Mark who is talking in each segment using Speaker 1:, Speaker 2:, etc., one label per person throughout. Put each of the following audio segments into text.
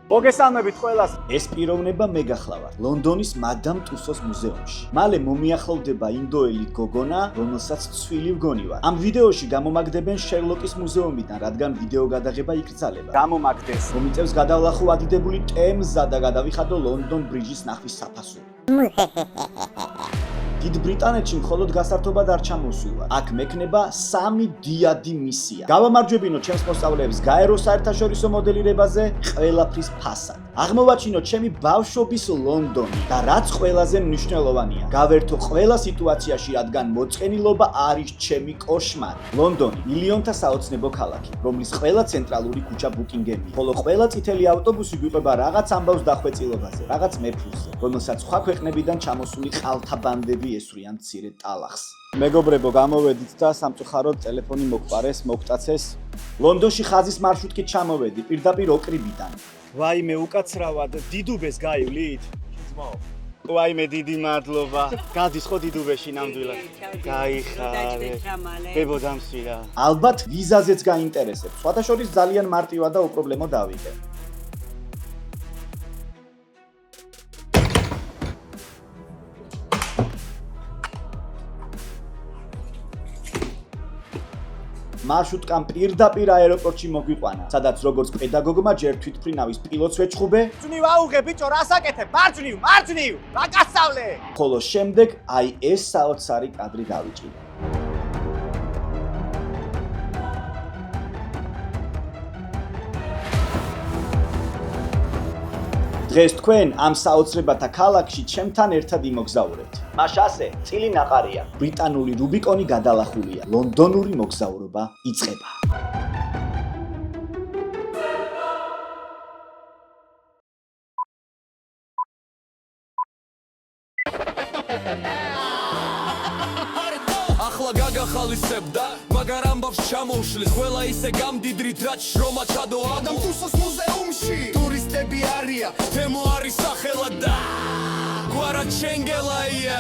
Speaker 1: მოგესალმებით ყველას. ეს პიროვნება მე გახლავართ ლონდონის მადამ ტუსოს მუზეუმში. მალე მომიახლოვდება ინდოელი გოგონა, რომელსაც ცვილი ვგონივა. ამ ვიდეოში გამომაგდებენ შერლოკის მუზეუმიდან, რადგან ვიდეო გადაღება იკრძალება. გამომაგდეს. მომიწევს გადავლახო ადიდებული ტემზა და გადავიხადო ლონდონ ბრიჯის ნახვის საფასური. დიდ ბრიტანეთში მხოლოდ გასართობად არ ჩამოსულა. აქ მექნება 3 დიადი მისია. გავამარჯვებინო ჩემს მოსწავლეებს გაერო საერთაშორისო მოდელირებაზე ყველაფრის ფასად. აღმოვაჩინოთ ჩემი ბავშვობის ლონდონი და რაც ყველაზე მნიშვნელოვანია, გავერთო ყველა სიტუაციაში, რადგან მოწყენილობა არის ჩემი კოშმარი. ლონდონი მილიონთა საოცნებო ქალაქი, რომლის ყველა ცენტრალური ქუჩა ბუკინგემია, ხოლო ყველა წითელი ავტობუსი გვიყვება რაღაც ამბავს დახვეწილობაზე, რაღაც მეფულზე, რომელსაც სხვა ქვეყნებიდან ჩამოსული ყალთაბანდები ესვრიან მცირე ტალახს. მეგობრებო, გამოვედით და სამწუხაროდ ტელეფონი მოგყარეს, მოგტაცეს. ლონდონში ხაზის მარშრუტკით ჩამოვედი, პირდაპირ ოკრიბიდან. ვაიმე, უკაცრავად, დიდუბეს გაივლით? ვაიმე, დიდი მადლობა. გადის ხო დიდუბეში ნამდვილად? გაიხარე. ბებოდამსვირა. ალბათ ვიზაზეც გაინტერესებს. სხვათა შორის ძალიან მარტივა და უპრობლემო დავიგე. მარშრუტკამ პირდაპირ აეროპორტში მოგვიყვანა, სადაც როგორც პედაგოგმა ჯერ თვითმფრინავის პილოტს ვეჭხუბე. "ძვნივ აუღე ბიჭო, რას აკეთებ? მარჯვნივ, მარჯვნივ! რა გასწავლე?" ხოლო შემდეგ აი ეს საოცარი კადრი დავიჭირე. დღეს თქვენ ამ საოცრებათა ქალაქში ჩემთან ერთად იმოგზაურებთ. მაშასე, წილი ნაყარია. ბრიტანული რუბიკონი გადალახულია. ლონდონური მოგზაურობა იწყება.
Speaker 2: ახლა გაგახალისებდა, მაგარ ამბავს ჩამოუშლის, ყველა ისე გამდიდრით, რაც შრომა ჩადო მადამ ტუსოს მუზეუმში. ტურისტები არიან, თემო არის სახელად და გვარა ჩენგელაია.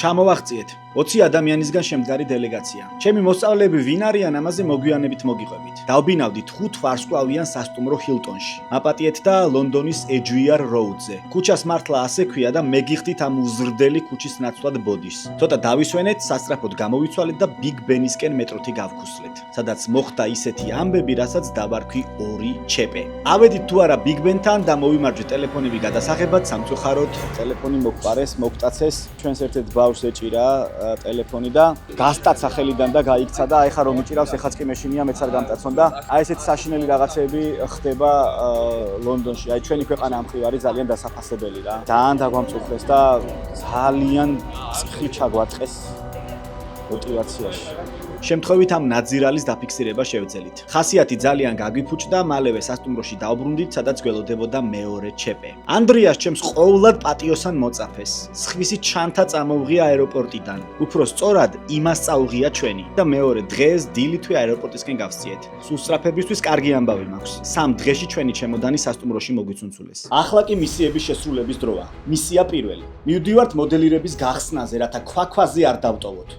Speaker 1: ჩამოვაღწიეთ 20 ადამიანისგან შემდგარი დელეგაცია. ჩემი მოსწავლეები ვინ არიან, ამაზე მოგვიანებით მოგიყვებით. დავბინავდით 5 ვარსკვლავიან სასტუმრო ჰილტონში. მაპატიეთ და ლონდონის ეჯვიარ როუდზე. ქუჩას მართლა ასე ქვია და მე გიხდით ამ უზრდელი ქუჩის ნაცვლად ბოდის. ცოტა დავისვენეთ, სასწრაფოდ გამოვიცვალეთ და ბიგ ბენისკენ მეტროთი გავქუსლეთ, სადაც მოხდა ისეთი ამბები, რასაც დავარქვი 2 ჩეპე. ავედით თუ არა ბიგ ბენთან და მოვიმარჯვეთ ტელეფონები გადასაღებად, სამწუხაროდ ტელეფონი მოგყარეს, მოგტაცეს. ჩვენს ერთ-ერთ ბავშვს ეჭირა ტელეფონი და გასტაცა ხელიდან და გაიქცა და ეხა რომ იჭირავს, ეხაც კი მეშინია, მეც არ გამტაცონ და აი ესეთი საშინელი რაღაცები ხდება ლონდონში. აი ჩვენი ქვეყანა ამ მხრივ არის ძალიან დასაფასებელი რა. ძალიან დაგვამწუხრეს და ძალიან ციხი ჩაგვაწყეს мотиваციაში. შემთხვევით ამ ნაძირალის დაფიქსირება შევძელით. ხასიათი ძალიან გაგვიფუჭდა, მალევე სასტუმროში დავბრუნდით, სადაც გველოდებოდა მეორე ჩეპე. ანდრიას ჩემს ყოვლად პატიოსან მოწაფეს. სხვისი ჩანთა წამოვღია აეროპორტიდან. უფრო სწორად იმას წაუღია ჩვენი და მეორე დღეს დილითვე აეროპორტისკენ გავსწიეთ. სულ სწრაფებისთვის კარგი ამბავი მაქვს. 3 დღეში ჩვენი ჩემოდანი სასტუმროში მოგვიცუნცულეს. ახლა კი მისიების შესრულების დროა. მისია პირველი. მივდივართ მოდელირების გახსნაზე, რათა ქვაქვაზე არ დავტოვოთ.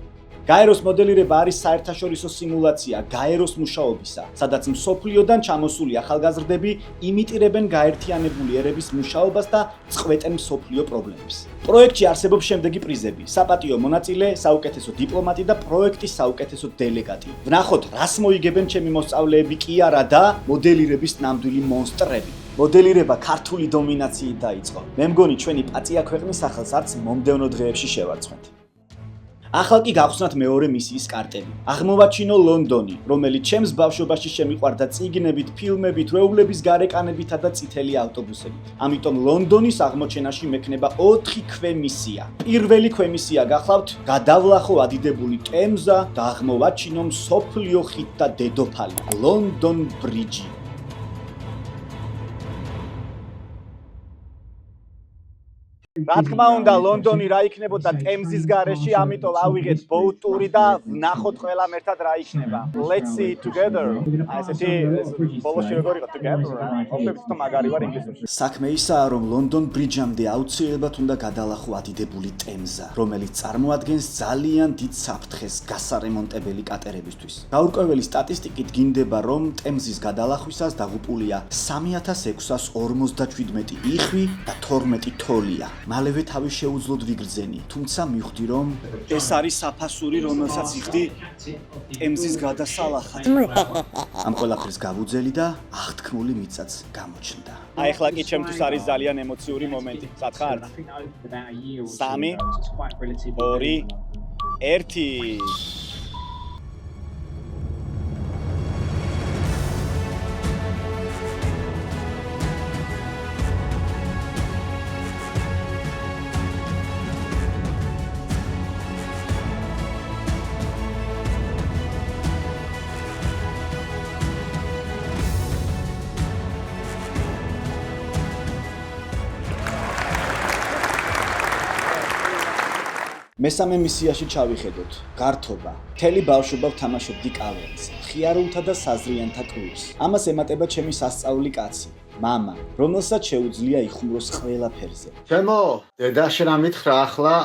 Speaker 1: გაეროს მოდელირება არის საერთაშორისო სიმულაცია გაეროს მუშაობისა, სადაც მსოფლიოდან ჩამოსული ახალგაზრდები იმიტირებენ გაერთიანებული ერების მუშაობას და წყვეტენ მსოფლიო პრობლემებს. პროექტში არსებობს შემდეგი პრიზები: საპატიო მონაწილე, საუკეთესო დიპლომატი და პროექტის საუკეთესო დელეგატი. ვნახოთ, რას მოიგებენ ჩემი მოსწავლეები კი არა და მოდელირების ნამდვილი მონსტრები. მოდელირება ქართული დომინაციით დაიწყო. მე მგონი ჩვენი პაწია ქვეყნის სახელს არც მომდევნო დღეებში შევარცხვენთ. ახლა კი გავხსნათ მეორე მისიის კარტელი. აღმოვაჩინო ლონდონი, რომელიც ჩემს ბავშვობაში შემიყვარდა წიგნებით, ფილმებით, ვეულების გარეკანებითა და წითელი ავტობუსებით. ამიტომ ლონდონის აღმოჩენაში მექნება 4 ქვემისია. პირველი ქვემისია გახლავთ გადავლახო ადიდებული ტემზა და აღმოვაჩინო მსოფლიო ხიდ და დედოფალი, ლონდონ ბრიჯი. რა თქმა უნდა, ლონდონი რა იქნებოდა ტემზის გარეშე, ამიტომ ავიღეთ boat tour-ი და ვნახოთ ყველამ ერთად რა იქნება. Let's see together. ასეთი ბოლოში როგორ იყო together? ოფლებს თო მაგარი ვარ ინგლისურში. საქმე ისაა, რომ ლონდონ ბრიჯამდე აუცილებლად უნდა გადალახო ადიდებული ტემზა, რომელიც წარმოადგენს ძალიან დიდ საფრთხეს გასარემონტებელი კატერებისთვის. გაურკვეველი სტატისტიკით გინდება, რომ ტემზის გადალახვისას დაღუპულია 3657 იხვი და 12 თოლია. მალევე თავი შეუძლოდ ვიგრძენი, თუმცა მივხვდი, რომ ეს არის საფასური, რომელსაც იხდი ტემზის გადასალახად. ამ ყველაფერს გავუძელი და აღთქმული მიწაც გამოჩნდა. აი ახლა კი ჩემთვის არის ძალიან ემოციური მომენტი. სათხარ? 3 2 1 მესამე მისიაში ჩავიხედოთ. გართობა. მთელი ბავშვობა ვთამაშობდი კაველს, ხიარულთა და საზრიანთა კლუბს. ამას ემატება ჩემი სასწაული კაცი, მამა, რომელსაც შეუძლია იხმროს ყველაფერზე.
Speaker 3: თემო, დედა შენ ამითხრა ახლა,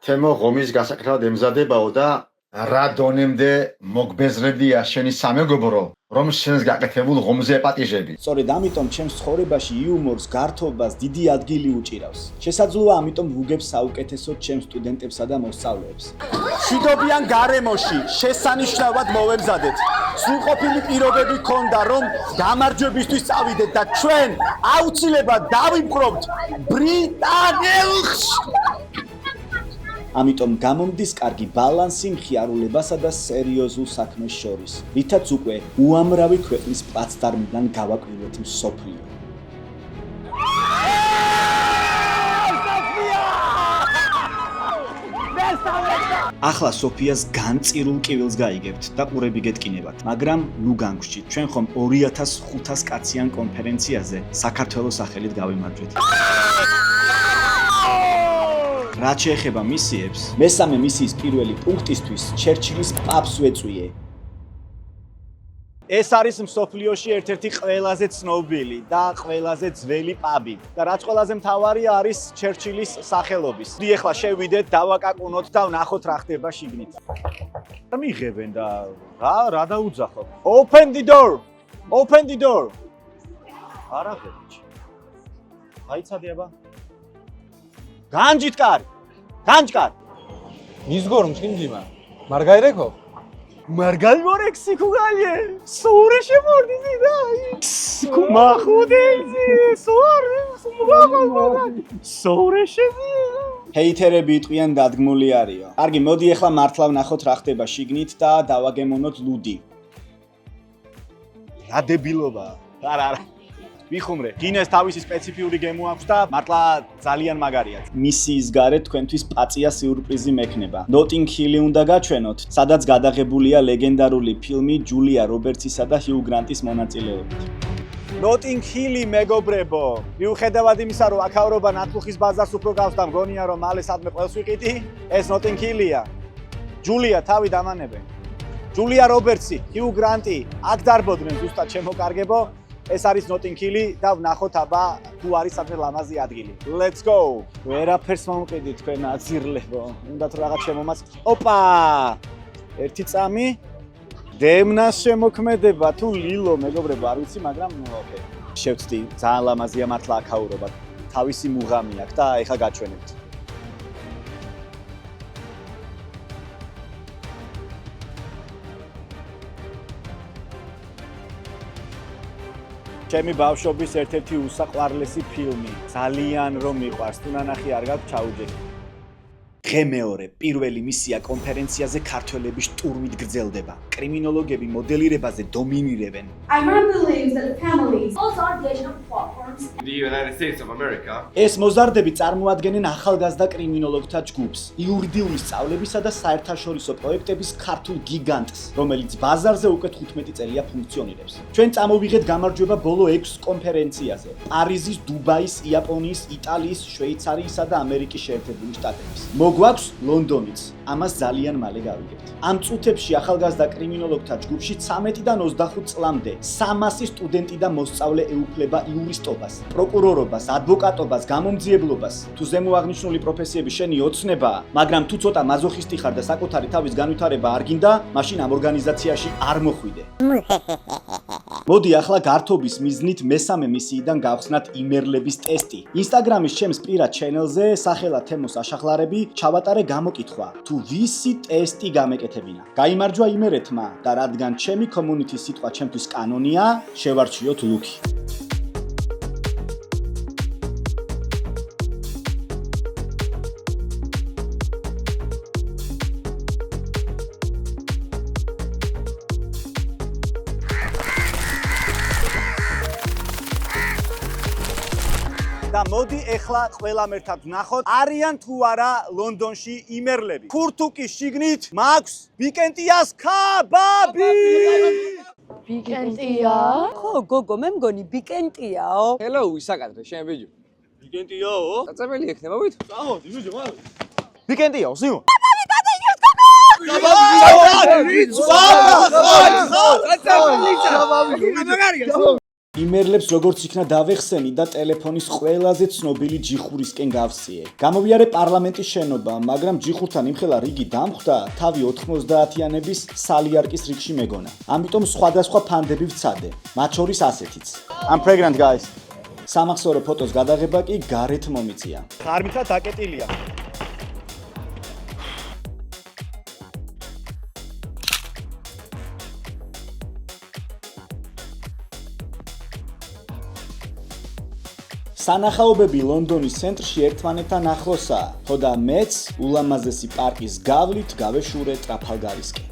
Speaker 3: თემო ღომის გასაკეთებლად ემზადებაო და რა დონემდე მოგბეზრებია შენი სამეგობრო, რომ შენს გაკეთებულ ღომზე ეპატიჟები.
Speaker 1: სწორედ ამიტომ ჩემს ცხოვრებაში იუმორს, გართობას დიდი ადგილი უჭირავს. შესაძლოა ამიტომ ვუგებ საუკეთესოდ ჩემს სტუდენტებსა და მოსწავლეებს. მშვიდობიან გარემოში შესანიშნავად მოვემზადეთ. სრულყოფილი პირობები გქონდა, რომ გამარჯვებისთვის წავიდეთ და ჩვენ აუცილებლად დავიმყრობთ ბრიტანელს. ამიტომ გამომდის კარგი ბალანსი მხიარულებასა და სერიოზულ საქმეს შორის, რითაც უკვე უამრავი ქვეყნის პლაცდარმიდან გავაკვირვეთ მსოფლიო. ახლა სოფიას განწირულ კივილს გაიგებთ და ყურები გეტკინებათ, მაგრამ ნუ განგვჭით, ჩვენ ხომ 2500 კაციან კონფერენციაზე საქართველოს სახელით გავიმარჯვეთ. რაც შეეხება მისიებს, მესამე მისიის პირველი პუნქტისთვის ჩერჩილის პაბს ვეწვიე. ეს არის მსოფლიოში ერთ-ერთი ყველაზე ცნობილი და ყველაზე ძველი პაბი და რაც ყველაზე მთავარია არის ჩერჩილის სახელობის. დი ახლა შევიდეთ, დავაკაკუნოთ და ვნახოთ რა ხდება შიგნით. მიიღებენ და რა დაუძახოთ? Open the door. Open the door. არა ხერჩი. აიცადე აბა. განჯით კარი. განჯკარ.
Speaker 4: მისგორ მჩინჯიმა. მარგაირეკო?
Speaker 1: მარგალმორექსი ქუგალე. სურე შემორდიზი და. კუმახუდეზი. სურე შემი. ჰეითერები იტყვიან დადგმული არისო. კარგი, მოდი ახლა მართლა ვნახოთ რა ხდება შიგნით და დავაგემონოთ ლუდი. რა დებილობა. არა. ვიხუმრე, გინეს თავისი სპეციფიური გემო აქვს და მართლა ძალიან მაგარია. მისიის გარეთ თქვენთვის პაწია სიურპრიზი მექნება. Notting Hill-ი უნდა გაჩვენოთ, სადაც გადაღებულია ლეგენდარული ფილმი ჯულია რობერტსისა და ჰიუ გრანტის მონაწილეობით. Notting Hill-ი მეგობრებო, მიუხედავად იმისა, რომ აქაურობა ნათლუხის ბაზარს უფრო გავს და მგონია, რომ მალე სადმე ყველს ვიყიდი, ეს Notting Hill-ია. ჯულია თავი დამანებენ. ჯულია რობერტსი, ჰიუ გრანტი, აქ დარბოდნენ ზუსტად შემოკარგებო. ეს არის Notting Hill-ი და ვნახოთ აბა თუ არის სადმე ლამაზი ადგილი. Let's go. ვერაფერს მომყიდით თქვენ აზირლებო. უნდათ რაღაც შემომაც. ოპა! ერთი წამი. დემნას შემოქმედება თუ ლილო მეგობრებო, არ ვიცი, მაგრამ ოკეი. შევწდი, ძალიან ლამაზია მართლა აქაურობა. თავისი მუღამი აქვს და ეხა გაჩვენებთ. ჩემი ბავშვობის ერთ-ერთი უსაყვარლესი ფილმი. ძალიან რომ მიყვარს. თუ ნანახი არ გაქვს, ჩაუჯეთ. დღე მეორე პირველი მისია კონფერენციაზე ქართველების შტურმით გრძელდება. კრიმინოლოგები მოდელირებაზე დომინირებენ.
Speaker 5: Iran believes that families also are digital platforms.
Speaker 6: The United States of America.
Speaker 1: ეს მოზარდები წარმოადგენენ ახალგაზრდა კრიმინოლოგთა ჯგუფს, იურიდიული სწავლებისა და საერთაშორისო პროექტების ქართულ გიგანტს, რომელიც ბაზარზე უკვე 15 წელია ფუნქციონირებს. ჩვენ წამოვიღეთ გამარჯვება ბოლო 6 კონფერენციაზე: პარიზის, დუბაის, იაპონიის, იტალიის, შვეიცარიისა და ამერიკის შეერთებული შტატების. მოგვაქვს ლონდონიც. ამას ძალიან მალე გავიგებთ. ამ წუთებში ახალგაზრდა კრიმინოლოგთა ჯგუფში 13-დან 25 წლამდე 300 სტუდენტი და მოსწავლე ეუფლება იურისტობას, პროკურორობას, ადვოკატობას, გამომძიებლობას. თუ ზემოაღნიშნული პროფესიები შენი ოცნებაა, მაგრამ თუ ცოტა მაზოხისტი ხარ და საკუთარი თავის განვითარება არ გინდა, მაშინ ამ ორგანიზაციაში არ მოხვიდე. მოდი ახლა გართობის მიზნით მესამე მისიიდან გავხსნათ იმერლების ტესტი. ინსტაგრამის ჩემს პირად ჩენელზე სახელად თემოს აშახლარები ჩავატარე გამოკითხვა. თუ ვისი ტესტი გამეკეთებინა. გაიმარჯვა იმერეთმა და რადგან ჩემი კომუნიტის სიტყვა ჩემთვის კანონია, შევარჩიოთ ლუკი. და მოდი ეხლა ყველამ ერთად ვნახოთ, არიან თუ არა ლონდონში იმერლები. ქურთუკის შიგნით მაქვს ვიკენტიას ქაბაბი!
Speaker 7: ვიკენტია? ხო, გოგო, მე მგონი ვიკენტიაო.
Speaker 4: Hello, ისაკადრე, შენ ბიჭო.
Speaker 1: ვიკენტიაო?
Speaker 4: წაწებელი ექნება ვით?
Speaker 1: წამოდი, ბიჭო, მალე. ვიკენტიაო, სიმო. იმერლებს როგორც იქნა დავეხსენი და ტელეფონის ყველაზე ცნობილი ჯიხურისკენ გავსიე. გამოვიარე პარლამენტის შენობა, მაგრამ ჯიხურთან იმხელა რიგი დამხვდა, თავი 90-იანების სალიარკის რიგში მეგონა. ამიტომ სხვადასხვა ფანდები ვცადე, მათ შორის ასეთიც. I'm pregnant guys. სამახსოვრო ფოტოს გადაღება კი გარეთ მომიწია. ხარმითა დაკეტილია. სანახაობები ლონდონის ცენტრში ერთმანეთთან ახლოსაა, ხო და მეც ულამაზესი პარკის გავლით გავეშურე ტრაფალგარისკენ.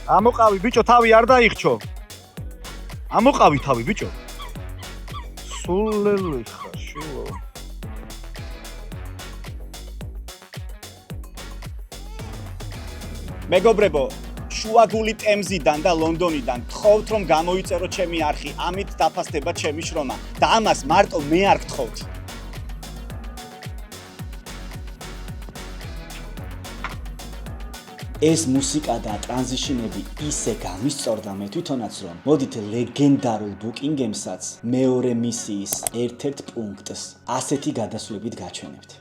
Speaker 1: ამოყავი ბიჭო, თავი არ დაიხჩო. ამოყავი თავი ბიჭო. სულელი ხარ, შულო. მეგობრებო, შუაგული ტემზიდან და ლონდონიდან გთხოვთ რომ გამოიწერო ჩემი არხი, ამით დაფასდება ჩემი შრომა და ამას მარტო მე არ გთხოვთ. ეს მუსიკა და ტრანზიშნები ისე გამისწორდა მე თვითონაც რომ მოდით ლეგენდარულ ბუკინგემსაც მეორე მისიის ერთ-ერთ პუნქტს ასეთი გადასვლებით გაჩვენებთ.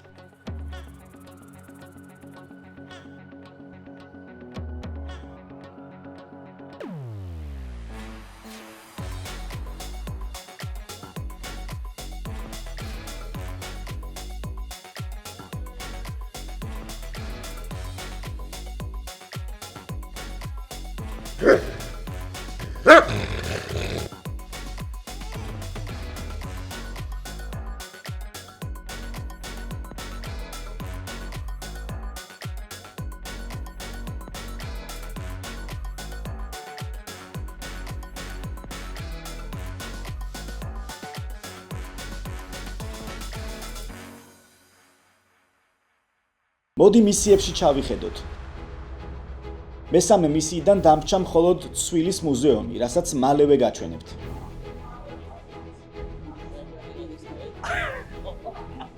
Speaker 1: მოდი მისიებში ჩავიხედოთ. მესამე მისიიდან დამრჩა მხოლოდ ცვილის მუზეუმი, რასაც მალევე გაჩვენებთ.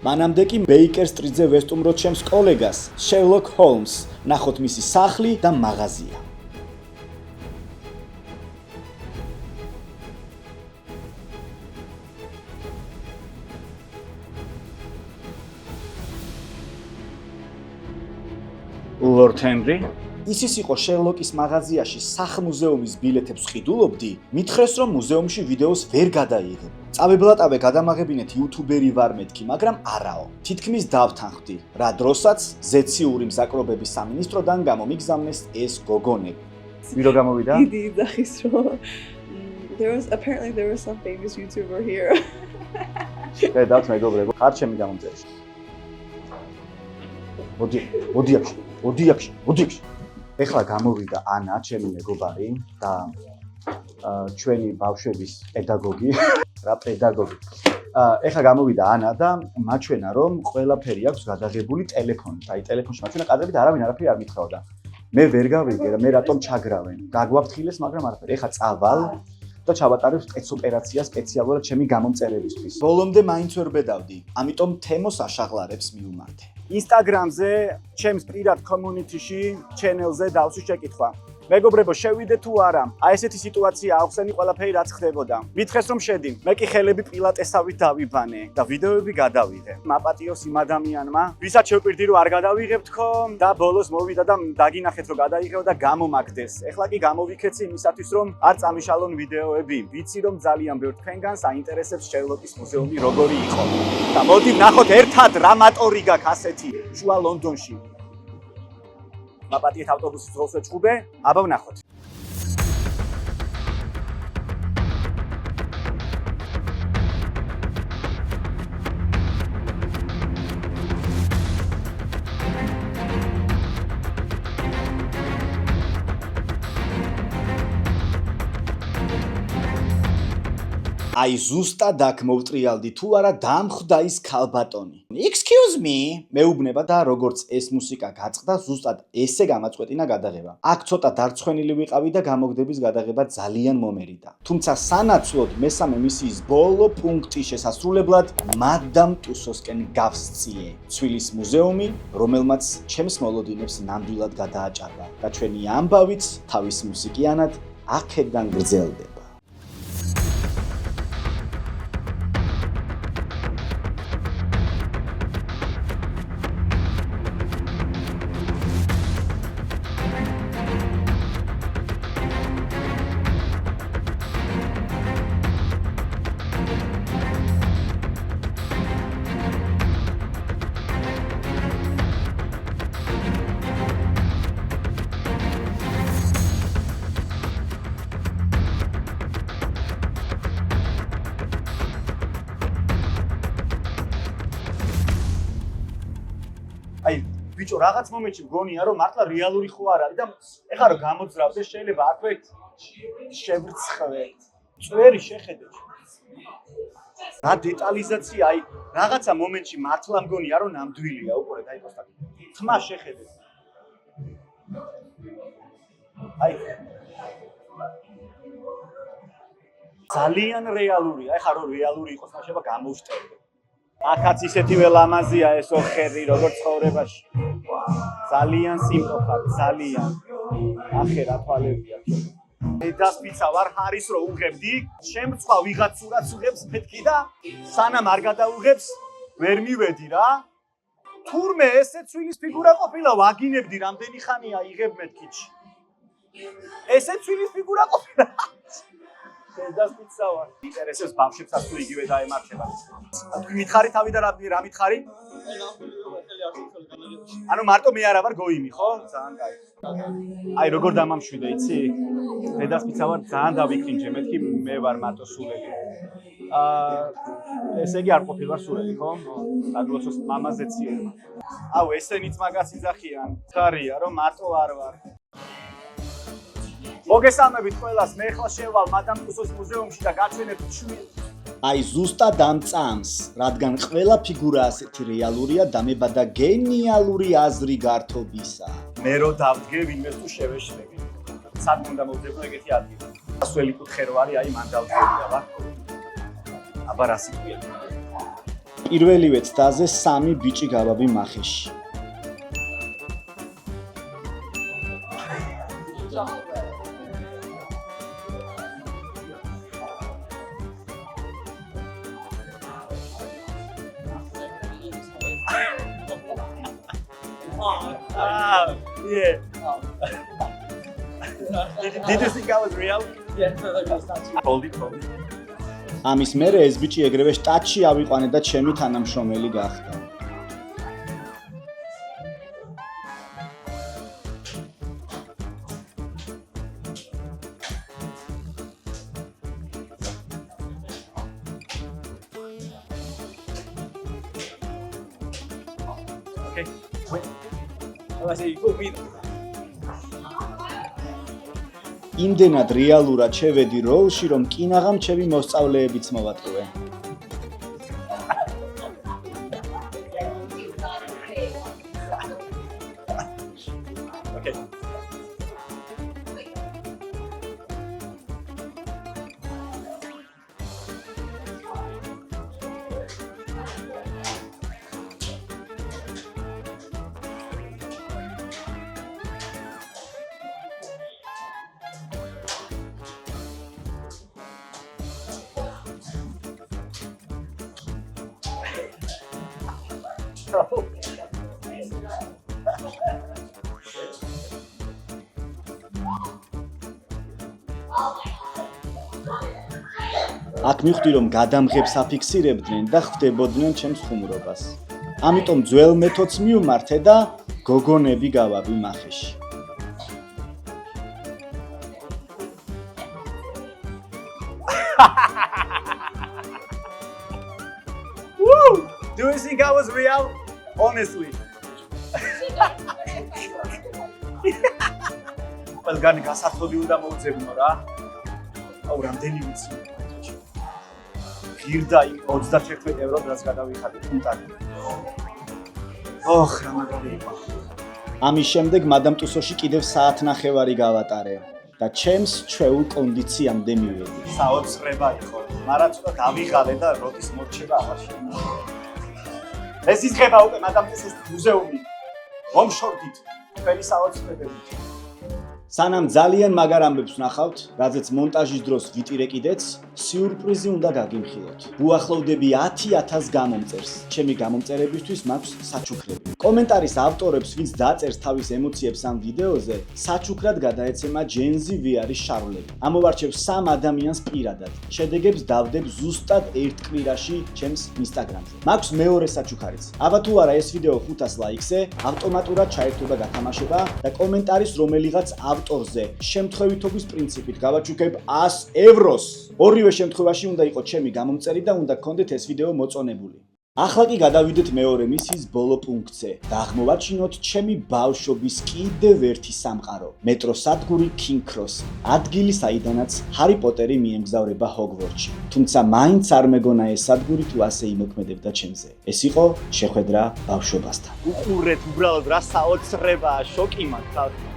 Speaker 1: მანამდე კი ბეიკერ სტრიტზე ვესტუმროთ ჩემს კოლეგას, შერლოკ ჰოლმს, ნახოთ მისი სახლი და მაღაზია. ლორდ ჰენრი ისიც იყო შერლოკის მაღაზიაში სახლ-მუზეუმის ბილეთებს ყიდულობდი, მითხრეს რომ მუზეუმში ვიდეოს ვერ გადაიღებ. წავებრატავე გადამაღებინეთ იუთუბერი ვარ მეთქი, მაგრამ არაო. თითქმის დავთანხმდი, რა დროსაც ზეციური მზაკრობების სამინისტროდან გამომიგზავნეს ეს გოგონები. ვირო გამოვიდა?
Speaker 8: დიდი ძახის რომ apparently there was some famous YouTuber here.
Speaker 1: შედავთ მეგობრებო, ხარ ჩემი გამომწერში. მოდი აქ. ეხლა გამოვიდა ანა, ჩემი მეგობარი და ჩვენი ბავშვების პედაგოგი, რა პედაგოგი. ეხლა გამოვიდა ანა და მაჩვენა რომ ყველაფერი აქვს გადაღებული ტელეფონით. აი ტელეფონში მაჩვენა კადრებით არავინ არაფერი არ მითხოვდა. მე ვერ გავიგე რა, მე რატომ ჩაგრავენ. გაგვაფრთხილეს, მაგრამ არაფერი. ეხლა წავალ და ჩავატარებ სპეცოპერაცია სპეციალურად ჩემი გამომწერებისთვის. ბოლომდე მაინც ვერ ბედავდი, ამიტომ თემოს აშაღლარებს მივმართე. Instagram-ზე, ჩემს პირად community-ში, channel-ზე დავსვი შეკითხვა. მეგობრებო, შევიდე თუ არა? აი ესეთი სიტუაცია ახსენი ყველაფერი რაც ხდებოდა. მითხეს რომ შედი. მე კი ხელები პილატესავით დავიბანე და ვიდეოები გადავიღე. მაპატიოს იმ ადამიანმა, ვისაც შევპირდი რომ არ გადავიღებ თქო და ბოლოს მოვიდა და დაგინახეთ რომ გადაიღეო და გამომაგდეს. ეხლა კი გამოვიქეცი იმისათვის რომ არ წამიშალონ ვიდეოები. ვიცი რომ ძალიან ბევრ თქვენგანს აინტერესებს შერლოკის მუზეუმი როგორი იყო. და მოდი ვნახოთ ერთად რა მატორი გაქვს ასეთი შუა ლონდონში. მაპატიეთ ავტობუსის ძროხს ვეჭუბე, აბა ვნახოთ. აი ზუსტად აქ მოვტრიალდი თუ არა დამხვდა ის ქალბატონი. Excuse me, მეუბნება და როგორც ეს მუსიკა გაწყდა, ზუსტად ესე გამაწყვეტინა გადაღება. აქ ცოტა დარცხვენილი ვიყავი და გამოგდების გადაღება ძალიან მომერიდა. თუმცა სანაცვლოდ მესამე მისიის ბოლო პუნქტი შესასრულებლად მადამ ტუსოსკენ გავსწიე. ცვილის მუზეუმი, რომელმაც ჩემს მოლოდინებს ნამდვილად გადააჭარბა და ჩვენი ამბავიც თავის მუსიკიანად აქედან გრძელდება. აი ბიჭო რაღაც მომენტში მგონია რომ მართლა რეალური ხო არ არის და ეხლა რომ გამოძრავდეს შეიძლება აქვე შევრცხვეთ. წვერი შეხედეთ. რა დეტალიზაცია, აი რაღაცა მომენტში მართლა მგონია რომ ნამდვილია უყურეთ აი პოსტა. თმა შეხედეთ. აი ძალიან რეალურია. ეხლა რომ რეალური იყოს, შეიძლება გამოვშტერდე. აქაც ისეთივე ლამაზია ეს ოხერი როგორც ცხოვრებაში. ძალიან სიმწოხარ, ძალიან. ახე რა თვალებია. დედასპიცა ვარ ჰარის რო უღებდი, შემწვა ვიღაც სურათს უღებს მეთქი და სანამ არ გადაუღებს ვერ მივედი რა. თურმე ესე ცვილის ფიგურა ყოფილა, ვაგინებდი რამდენი ხანია იღებ მეთქიჩი. ესე ცვილის ფიგურა ყოფილა. დედასპიცა ვარ. ინტერესებს ბავშვებსაც თუ იგივე დაემართება. თქვი მითხარი თავი და რა მითხარი? ანუ მარტო მე არა ვარ გოიმი, ხო? ძალიან კაი. აი როგორ დამამშვიდე, იცი? დედასპიცა ვარ, ძალიან დავიქრინჯე, მეთქი მე ვარ მარტო სულელი. ესე იგი არ ყოფილვარ სულელი, ხო? აგლოცოს მამაზეც იერმა. აუ ესენიც მაგას იძახიან. ხარია რომ მარტო არ ვარ. მოგესალმებით ყველას, მე ახლა შევალ მადამ ტუსოს მუზეუმში და გაჩვენებთ აი ზუსტად ამ წამს, რადგან ყველა ფიგურა ასეთი რეალურია, დამებადა გენიალური აზრი გართობისა. მე რო დავდგე, ვინმე თუ შევეშლები. სად უნდა მოვძებნო ეგეთი ადგილი. ასველი კუთხე რო არის, აი მან დავდგენია ვარ. აბა რა სიტყვია. პირველივე ცდაზე 3 ბიჭი გავაბი მახეში.
Speaker 9: Did you think I was real? Hold it.
Speaker 1: ამის მერე ეს ბიჭი ეგრევე შტატში ავიყვანე და ჩემი თანამშრომელი გახდა.
Speaker 9: Okay. Wait. I say you put me.
Speaker 1: იმდენად რეალურად შევედი როლში, რომ კინაღამ ჩემი მოსწავლეებიც მოვატყუე.
Speaker 9: Okay.
Speaker 1: აქ მივხვდი, რომ გადამღებს აფიქსირებდნენ და ხვდებოდნენ ჩემს ხუმრობას. ამიტომ ძველ მეთოდს მივმართე და გოგონები გავაბი მახეში.
Speaker 9: Woo! Do you think I was real? Honestly. ყველგანი გასართობი უნდა მოუძებნო რა. აუ რამდენი ვიცი. ღირდა იმ 21 ევროდ რაც გადავიხადე ფუნტად. ოხ, რა მაგარი იყო.
Speaker 1: ამის შემდეგ მადამ ტუსოში კიდევ საათნახევარი გავატარე და ჩემს ჩვეულ კონდიციამდე მივედი.
Speaker 9: საოცრება იყო. მაგრამ ცოტა დავიღალე და როდის მორჩება აღარ შემიძლია. ეს ისღება უკვე მადამ ტუსოს მუზეუმი. მომშორდით თქვენი საოცრებებით.
Speaker 1: სანამ ძალიან მაგარ ამბებს ვნახავთ, რაზეც მონტაჟის დროს ვიტირე კიდეც, სიურპრიზი უნდა გაგიმხილოთ. უახლოვდები 10,000 გამომწერს. ჩემი გამომწერებისთვის მაქვს საჩუქრები. კომენტარის ავტორებს, ვინც დაწერს თავის ემოციებს ამ ვიდეოზე, საჩუქრად გადაეცემა ჯენზი VR-ის შარვლები. ამოვარჩევ 3 ადამიანს პირადად. შედეგებს დავდებ ზუსტად 1 კვირაში ჩემს ინსტაგრამზე. მაქვს მეორე საჩუქარიც. აბა თუ არა ეს ვიდეო 500 ლაიქზე, ავტომატურად ჩაერთვა გათამაშება და კომენტარის რომელიღაც ავტორზე შემთხვევითობის პრინციპით გავაჩუქებ 100 ევროს. ორივე შემთხვევაში უნდა იყოს ჩემი გამომწერი და უნდა გქონდეთ ეს ვიდეო მოწონებული. ახლა კი გადავიდეთ მეორე მისიის ბოლო პუნქტზე და აღმოვაჩინოთ ჩემი ბავშვობის კიდევ ერთი სამყარო. მეტროსადგური King Cross. ადგილი, საიდანაც ჰარი პოტერი მიემგზავრება ჰოგვორტსში. თუმცა მაინც არ მეგონა ეს სადგური თუ ასე იმოქმედებდა ჩემზე. ეს იყო შეხვედრა ბავშვობასთან.
Speaker 9: უყურეთ უბრალოდ რა საოცრებაა, შოკი მაქვს.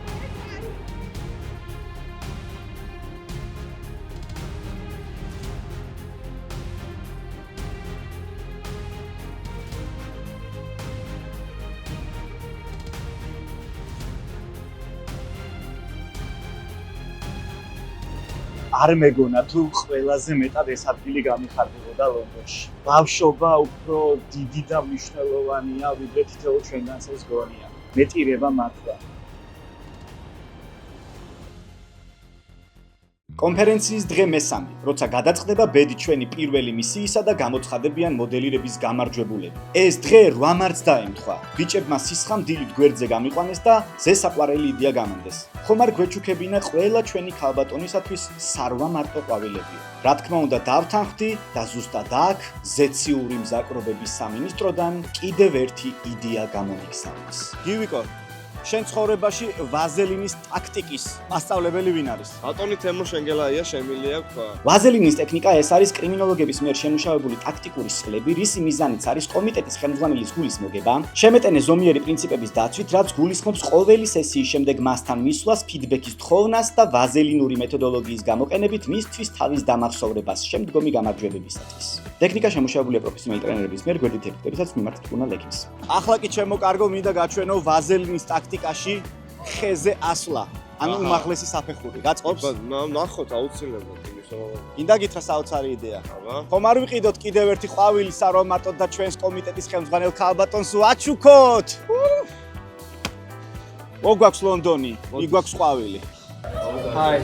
Speaker 9: არ მეგონა თუ ყველაზე მეტად ეს ადგილი გამიხარდებოდა ლონდონში. ბავშვობა უფრო დიდი და მნიშვნელოვანია, ვიდრე თითოეულ ჩვენგანს ეს გონია. მეტირება მართლა.
Speaker 1: კონფერენციის დღე მესამე, როცა გადაწყდება ბედი ჩვენი პირველი მისიისა და გამოცხადებიან მოდელირების გამარჯვებულები. ეს დღე 8 მარტს დაემთხვა. ბიჭებმა სისხამ დილით გვერდზე გამიყვანეს და ზესაყვარელი იდეა გამონდეს. ხომ არ გვეჩუქებინა ყველა ჩვენი ქალბატონისათვის სარვა მარტო ყვავილებია. რა თქმა უნდა დავთანხმდი და ზუსტად აქ ზეციური მზაკრობების სამინისტროდან კიდევ ერთი იდეა გამომიგზავნეს.
Speaker 9: გივიკო,
Speaker 1: შენ ცხოვრებაში ვაზელინის ტაქტიკის მასწავლებელი ვინ არის?
Speaker 6: ბატონი თემურ შენგელაია შემილია თქვა.
Speaker 1: ვაზელინის ტექნიკა ეს არის კრიმინოლოგების მიერ შემუშავებული ტაქტიკური სხლები, რისი მიზანიც არის კომიტეტის ხელმძღვანელის გულის მოგება, შემეტენე ზომიერი პრინციპების დაცვით, რაც გულისხმობს ყოველი სესიის შემდეგ მასთან მისვლას, ფიდბექის თხოვნას და ვაზელინური მეთოდოლოგიის გამოყენებით მისთვის თავის დამახსოვრებას შემდგომი გამარჯვებებისათვის. ტექნიკა შემუშავებულია პროფესიონალი ტრენერების მიერ გვერდით ეფექტებითაც მიმართეთ უნდა ლექის. ახლა კი ჩემო კარგო მინდა გაჩვენო ვაზელინის ტაქტიკაში ხეზე ასვლა. ანუ უმაღლესი საფეხური. გაწყობს?
Speaker 6: ნახოთ აუცილებლად იმის რომ
Speaker 1: გინდა გითხრა საოცარი იდეა.
Speaker 6: აბა.
Speaker 1: ხომ არ ვიყიდოთ კიდევ ერთი ყვავილი სარომატოდ და ჩვენს კომიტეტის ხელმძღვანელ ქალბატონს ვაჩუქოთ? მოგვაქვს ლონდონი, მიგვაქვს ყვავილი.
Speaker 6: Hi.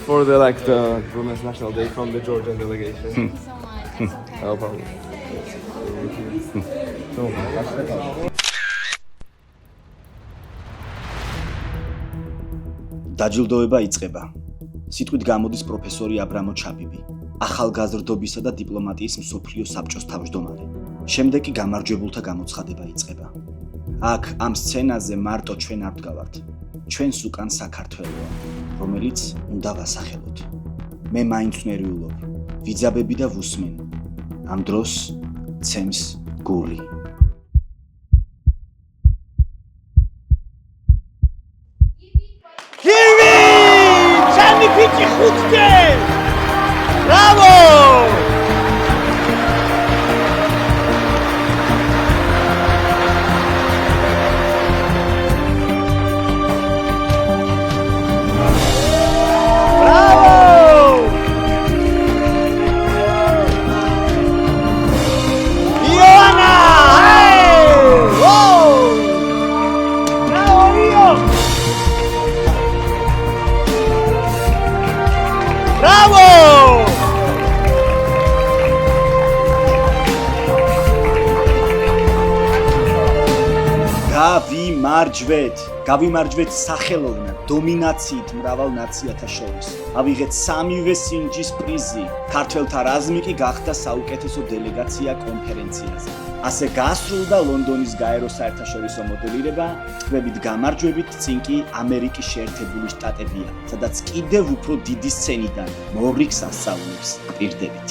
Speaker 6: For the Women's National Day from the Georgian delegation. No problem.
Speaker 1: დაჯილდოება იწყება. სიტყვით გამოდის პროფესორი აბრამო ჩაბიბი, ახალგაზრდობისა და დიპლომატიის მსოფლიო საბჭოს თავმჯდომარე. შემდეგ კი გამარჯვებულთა გამოცხადება იწყება. აქ ამ სცენაზე მარტო ჩვენ არ ვდგავართ. ჩვენს უკან საქართველოა, რომელიც უნდა ვასახელოთ. მე მაინც ნერვიულობ, ვიძაბები და ვუსმენ. ამ დროს ცემს გული. Kiwi! Chani pichi khutke! Bravo! გავიმარჯვეთ სახელოვნად, დომინაციით მრავალ ნაციათა შორის. ავიღეთ სამივე სინჯის პრიზი. ქართველთა რაზმი კი გახდა საუკეთესო დელეგაცია კონფერენციაზე. ასე გაასრულდა ლონდონის გაერო საერთაშორისო მოდელირება, ტყვებით გამარჯვებით წინ კი ამერიკის შეერთებული შტატებია, სადაც კიდევ უფრო დიდი სცენიდან მორიგს ასწავლებს პირდებით.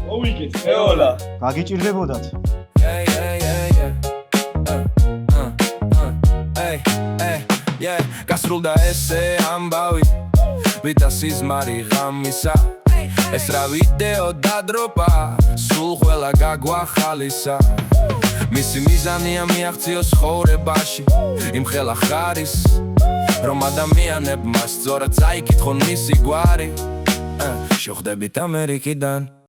Speaker 6: მოვიგეთ, ეოლა.
Speaker 1: გაგიჭირდებოდათ.
Speaker 2: გასრულდა ესე ამბავი ვიდა სიზმარი ღამისა ეს რა ვიდეო დადროპა სულ ყველა გაგვახალისა მისი მიზანია მიაღწიოს ცხოვრებაში იმ ხელა ხარის რომ ადამიანებმა სწორად წაიკითხონ მისი გვარი შეხვდებით ამერიკიდან